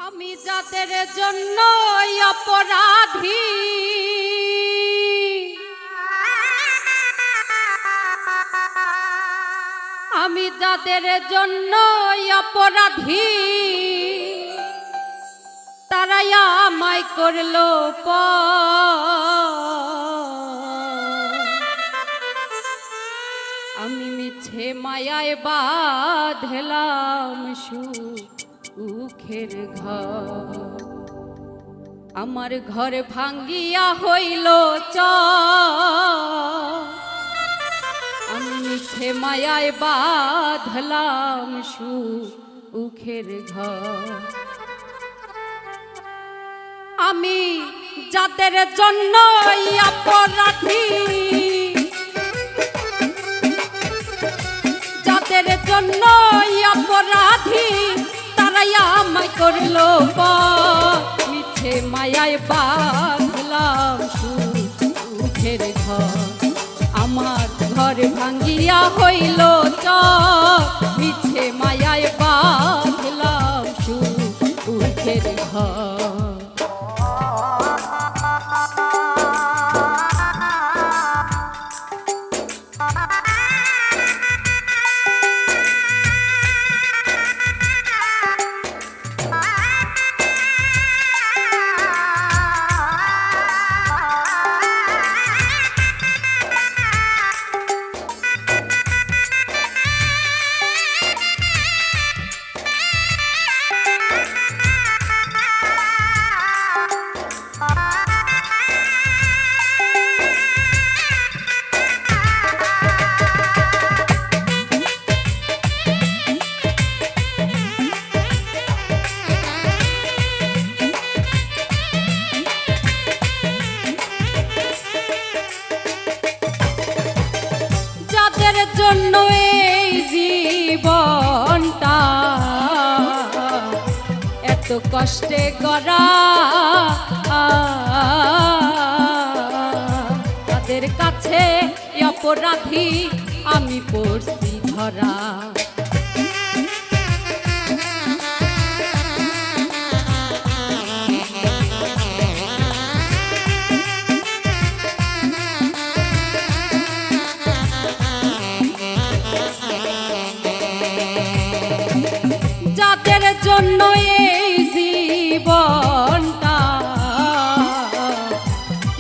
আমি যাদের জন্য অপরাধী, আমি যাদের জন্য অপরাধী, তারাই আমায় করলো আমি মিছে মায়ায় বাঁধলাম সুখের ঘর। আমার ঘর ভাঙ্গিয়া হইল আমি মিছে মায়ায় বাঁধলাম সুখের ঘর। আমি যাদের জন্য অপরাধী, যাদের জন্য অপরাধী, তারাই আমায় করলো মিছে মায়ায় বাঁধলাম সুখের ঘর। আমার ঘর ভাঙ্গিয়া হইল মিছে মায়ায় বাঁধলাম সুখের ঘর। জন্য এই জীবনটা এত কষ্টে গড়া, তাদের কাছে অপরাধী আমি পড়ছি ধরা। যাদের জন্য এই জীবনটা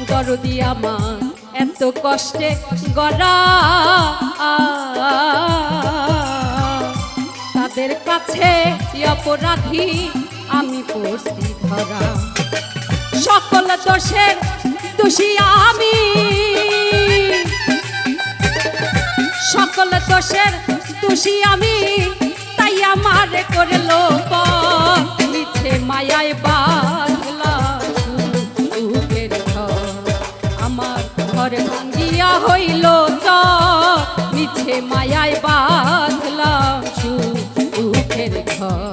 দরদি আমার এত কষ্টে গড়া, তাদের কাছে অপরাধী আমি পড়ছি ধরা। সকল দোষের দোষী আমি, সকল দোষের দোষী আমি, তাই আমার করলো মিছে মায়ায় বাঁধলাম সুখের ঘর। আমার ঘর ভাঙ্গিয়া হইল মিছে মায়ায় বাঁধলাম সুখের ঘর।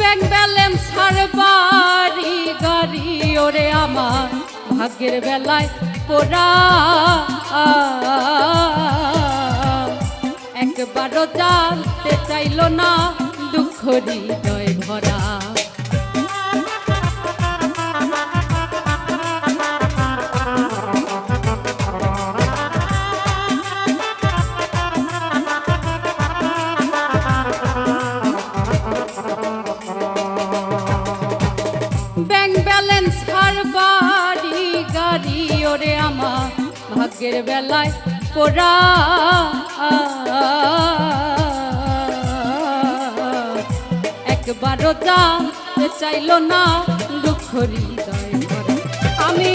ব্যাংক ব্যালেন্স আর বাড়ি গাড়ি ওরে আমার ভাগ্যের বেলায় পোড়া, একবারও জানতে চাইল না দুঃখ হৃদয় ভরা। ব্যাংক ব্যালেন্স আর বাড়ি গাড়ি ওরে আমার ভাগ্যের বেলায় পোড়া। একবারও জানতে চাইল না দুঃখ হৃদয় ভরা। আমি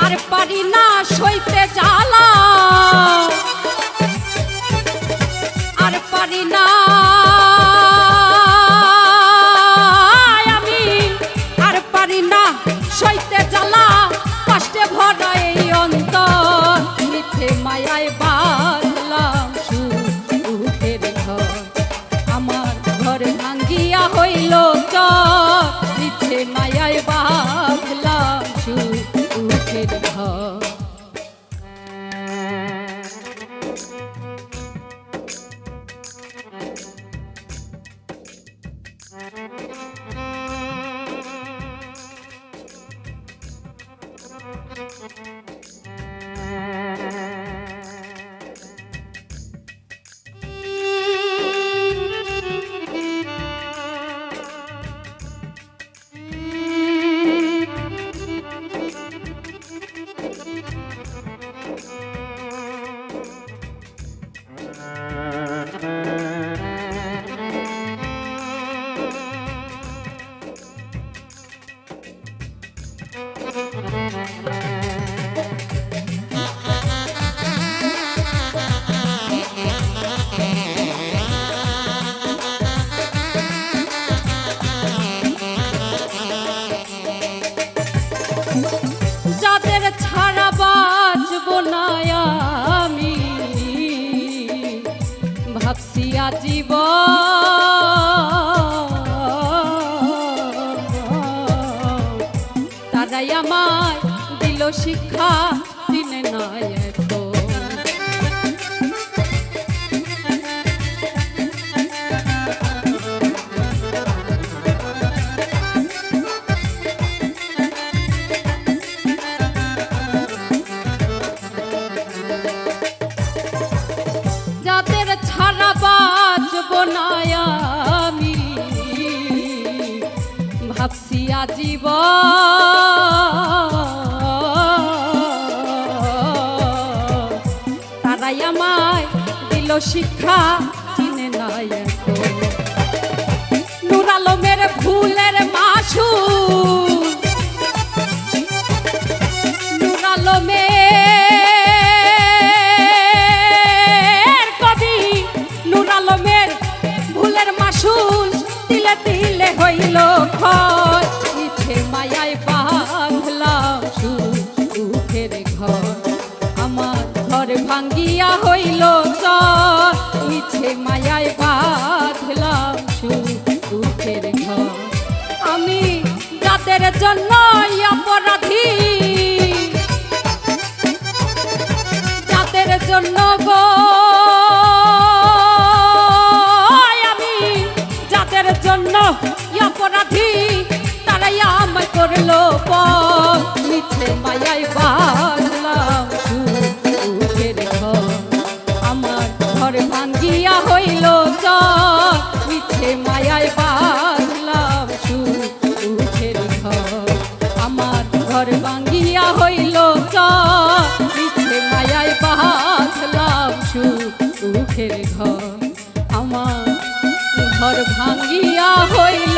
আর পারি না সইতে জ্বালা, আর পারি না, আমি আর পারি না সইতে জ্বালা, কষ্টে ভরা এই অন্তর, মিথ্যে মায়ায় বাঁধলাম সুখের ঘর। আমার ঘর ভাঙ্গিয়া হইল চর, মিথ্যে মায়ায় বাঁধলাম সুখের ঘর। যাদের ছাড়া বাঁচব না আমি, ভাবছি আজীবন, তারাই আমায় দিল শিক্ষা দিনে নাই এখন। যাদের ছাড়া বাঁচব না আমি, ভাবছি আজীবন, তারাই আমায় দিল শিক্ষা চিনে নাই এখন। নূর আলমের ফুলের মাসুল, নূর আলমের কবি, নূর আলমের ফুলের মাসুল তিলে তিলে হইল ক্ষয়, মিছে মায়ায় বাঁধলাম সুখের ঘর। আমার ঘর ভাঙ্গিয়া হইল চর, মিছে মায়ায় বাঁধলাম সুখের ঘর। আমি যাদের জন্য অপরাধী, যাদের জন্য গো আমি, যাদের জন্য অপরাধী, তারাই আমায় করলো পর, মিছে মায়ায় বাঁধলাম সুখের ঘর। আমার ঘর ভাঙ্গিয়া হইল চর, মিছে মায়ায় বাঁধলাম সুখের ঘর। আমার ঘর ভাঙ্গিয়া হইল চর, মিছে মায়ায় বাঁধলাম সুখের ঘর। আমার ঘর ভাঙ্গিয়া হইল